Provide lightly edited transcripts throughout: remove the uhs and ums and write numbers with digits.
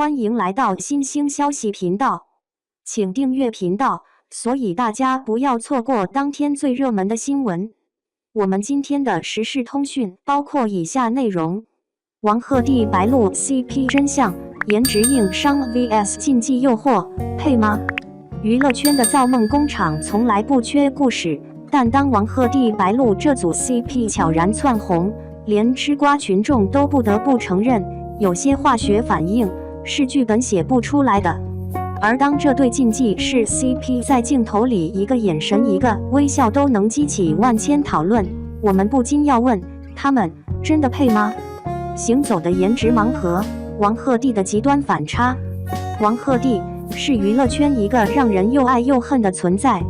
欢迎来到新兴消息频道，请订阅频道，所以大家不要错过当天最热门的新闻。我们今天的时事通讯包括以下内容：王鹤棣白鹿 CP 真相，颜值硬伤 vs 禁忌诱惑，配吗？娱乐圈的造梦工厂从来不缺故事，但当王鹤棣白鹿这组 CP 悄然窜红，连吃瓜群众都不得不承认，有些化学反应是剧本写不出来的。而当这对禁忌是 CP 在镜头里一个眼神一个微笑都能激起万千讨论，我们不禁要问，他们真的配吗？行走的颜值盲盒，王鹤棣的极端反差。王鹤棣是娱乐圈一个让人又爱又恨的存在。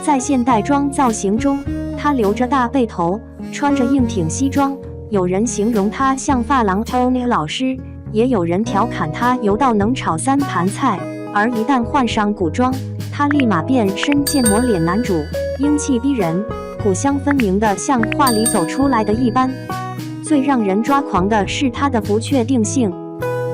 在现代装造型中，他留着大背头，穿着硬挺西装，有人形容他像发廊 Tony 老师，也有人调侃他油到能炒3盘菜。而一旦换上古装，他立马变身建模脸男主，英气逼人，骨香分明的像画里走出来的一般。最让人抓狂的是他的不确定性。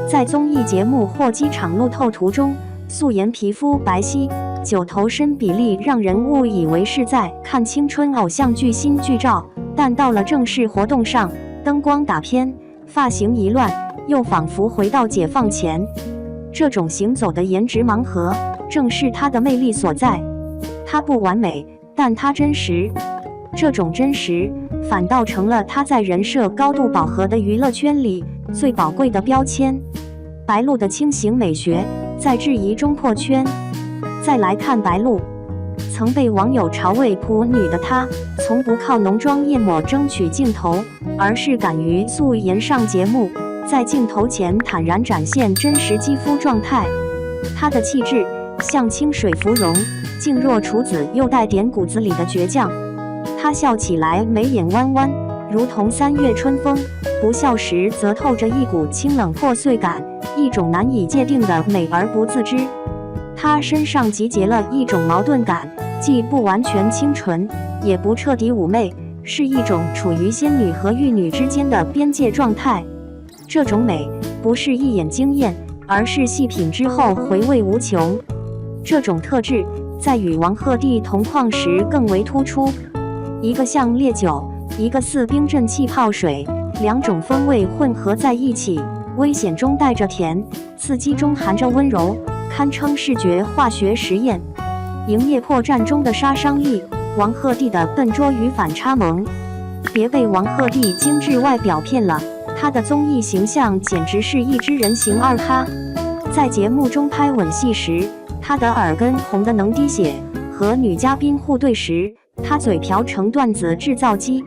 在综艺节目或机场路透图中，素颜皮肤白皙，9头身比例让人误以为是在看青春偶像剧新剧照，但到了正式活动上，灯光打偏，发型一乱，又仿佛回到解放前。这种行走的颜值盲盒，正是他的魅力所在。他不完美，但他真实。这种真实，反倒成了他在人设高度饱和的娱乐圈里最宝贵的标签。白鹿的轻型美学，在质疑中破圈。再来看白鹿，曾被网友嘲为普女的她，从不靠浓妆艳抹争取镜头，而是敢于素颜上节目，在镜头前坦然展现真实肌肤状态。她的气质像清水芙蓉，静若处子又带点骨子里的倔强。她笑起来眉眼弯弯，如同3月春风，不笑时则透着一股清冷破碎感，一种难以界定的美而不自知。她身上集结了一种矛盾感，既不完全清纯，也不彻底妩媚，是一种处于仙女和玉女之间的边界状态。这种美不是一眼惊艳，而是细品之后回味无穷。这种特质在与王鹤棣同框时更为突出，一个像烈酒，一个似冰镇气泡水，两种风味混合在一起，危险中带着甜，刺激中含着温柔，堪称视觉化学实验。营业破绽中的杀伤力，王鹤棣的笨拙与反差萌。别被王鹤棣精致外表骗了，他的综艺形象简直是一只人形二哈。在节目中拍吻戏时，他的耳根红得能滴血；和女嘉宾互对时，他嘴瓢成段子制造机。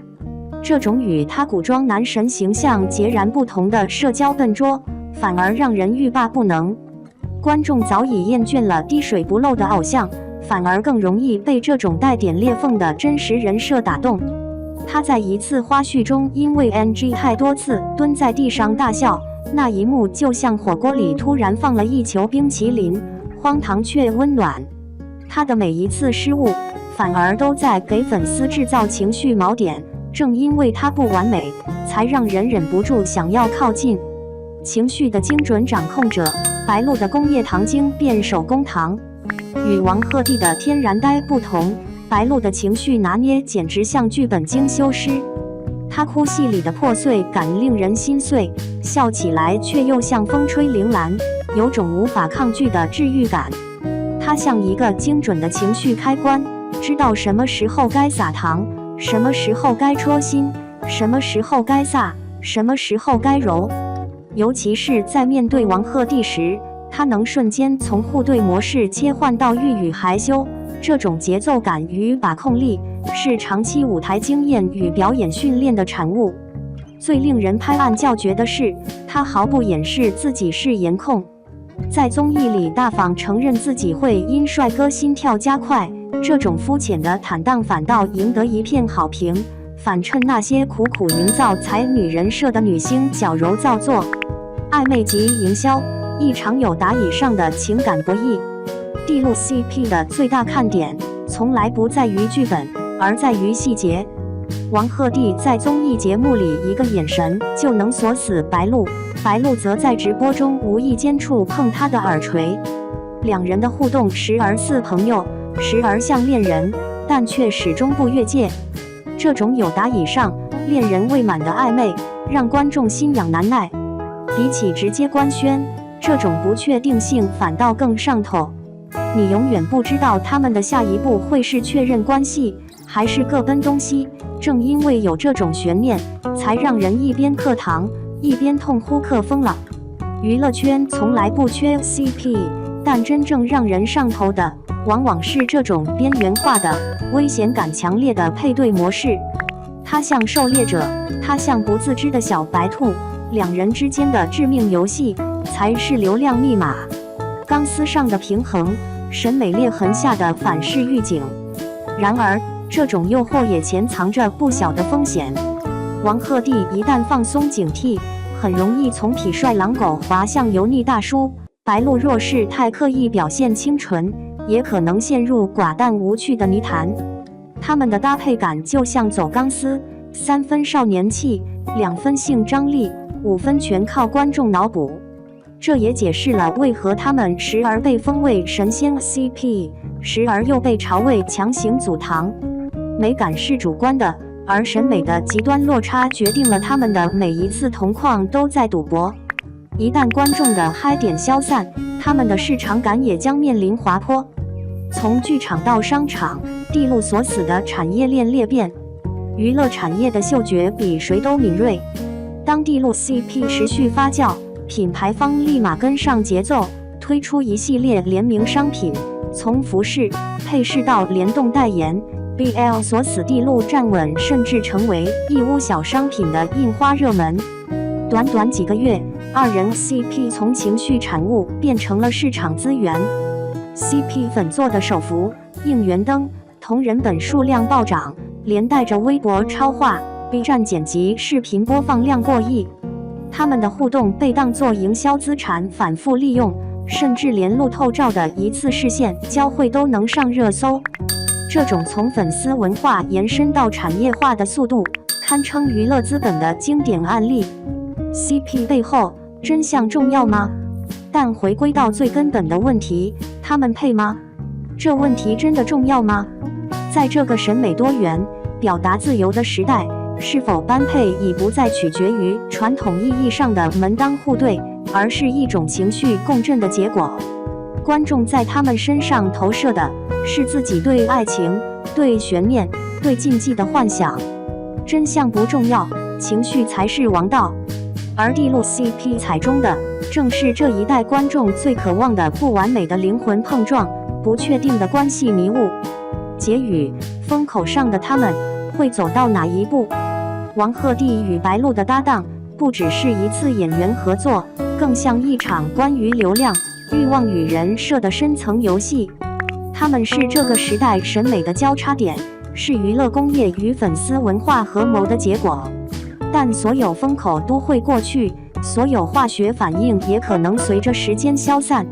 这种与他古装男神形象截然不同的社交笨拙，反而让人欲罢不能。观众早已厌倦了滴水不漏的偶像，反而更容易被这种带点裂缝的真实人设打动。他在一次花絮中因为 NG 太多次蹲在地上大笑，那一幕就像火锅里突然放了一球冰淇淋，荒唐却温暖。他的每一次失误，反而都在给粉丝制造情绪锚点，正因为他不完美，才让人忍不住想要靠近。情绪的精准掌控者，白鹿的工业糖精变手工糖。与王鹤棣的天然呆不同，白鹿的情绪拿捏简直像剧本精修师。他哭戏里的破碎感令人心碎，笑起来却又像风吹铃兰，有种无法抗拒的治愈感。他像一个精准的情绪开关，知道什么时候该撒糖，什么时候该戳心，什么时候该飒，什么时候该柔。尤其是在面对王鹤棣时，他能瞬间从互对模式切换到欲语还休。这种节奏感与把控力，是长期舞台经验与表演训练的产物。最令人拍案叫绝的是，他毫不掩饰自己是颜控，在综艺里大方承认自己会因帅哥心跳加快，这种肤浅的坦荡反倒赢得一片好评，反衬那些苦苦营造才女人设的女星矫揉造作。暧昧及营销，一场有打以上的情感博弈。帝鹿 CP 的最大看点，从来不在于剧本，而在于细节。王鹤棣在综艺节目里一个眼神就能锁死白鹿，白鹿则在直播中无意间触碰他的耳垂。两人的互动时而似朋友，时而像恋人，但却始终不越界。这种有达以上、恋人未满的暧昧，让观众心痒难耐。比起直接官宣，这种不确定性反倒更上头。你永远不知道他们的下一步会是确认关系，还是各奔东西。正因为有这种悬念，才让人一边嗑糖，一边痛呼嗑疯了。娱乐圈从来不缺 CP， 但真正让人上头的，往往是这种边缘化的、危险感强烈的配对模式。他像狩猎者，他像不自知的小白兔，两人之间的致命游戏才是流量密码。钢丝上的平衡，审美裂痕下的反噬预警。然而，这种诱惑也潜藏着不小的风险。王鹤棣一旦放松警惕，很容易从痞帅狼狗滑向油腻大叔。白鹿若是太刻意表现清纯，也可能陷入寡淡无趣的泥潭。他们的搭配感就像走钢丝，3分少年气，2分性张力，5分全靠观众脑补。这也解释了为何他们时而被封为神仙 CP， 时而又被潮味强行阻糖。美感是主观的，而审美的极端落差决定了他们的每一次同框都在赌博。一旦观众的嗨点消散，他们的市场感也将面临滑坡。从剧场到商场，地路锁死的产业链裂变，娱乐产业的嗅觉比谁都敏锐。当地路 CP 持续发酵，品牌方立马跟上节奏，推出一系列联名商品，从服饰、配饰到联动代言。BL 锁死地路站稳，甚至成为义乌小商品的印花热门。短短几个月，二人 CP 从情绪产物变成了市场资源。CP 粉做的手幅、应援灯、同人本数量暴涨，连带着微博超话、B 站剪辑视频播放量过亿。他们的互动被当作营销资产反复利用，甚至连路透照的一次视线交汇都能上热搜。这种从粉丝文化延伸到产业化的速度，堪称娱乐资本的经典案例。CP 背后真相重要吗？但回归到最根本的问题，他们配吗？这问题真的重要吗？在这个审美多元、表达自由的时代，是否般配已不再取决于传统意义上的门当户对，而是一种情绪共振的结果。观众在他们身上投射的是自己对爱情、对悬念、对禁忌的幻想。真相不重要，情绪才是王道。而地路 CP 踩中的，正是这一代观众最渴望的不完美的灵魂碰撞，不确定的关系迷雾。结语：风口上的他们会走到哪一步？王鹤棣与白鹿的搭档，不只是一次演员合作，更像一场关于流量、欲望与人设的深层游戏。他们是这个时代审美的交叉点，是娱乐工业与粉丝文化合谋的结果。但所有风口都会过去，所有化学反应也可能随着时间消散。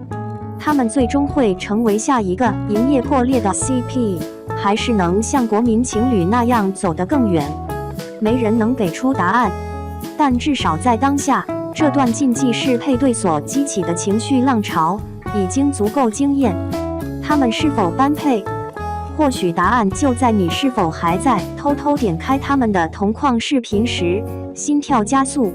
他们最终会成为下一个营业破裂的 CP， 还是能像国民情侣那样走得更远？没人能给出答案。但至少在当下，这段禁忌式配对所激起的情绪浪潮已经足够惊艳。他们是否般配？或许答案就在你是否还在偷偷点开他们的同框视频时，心跳加速。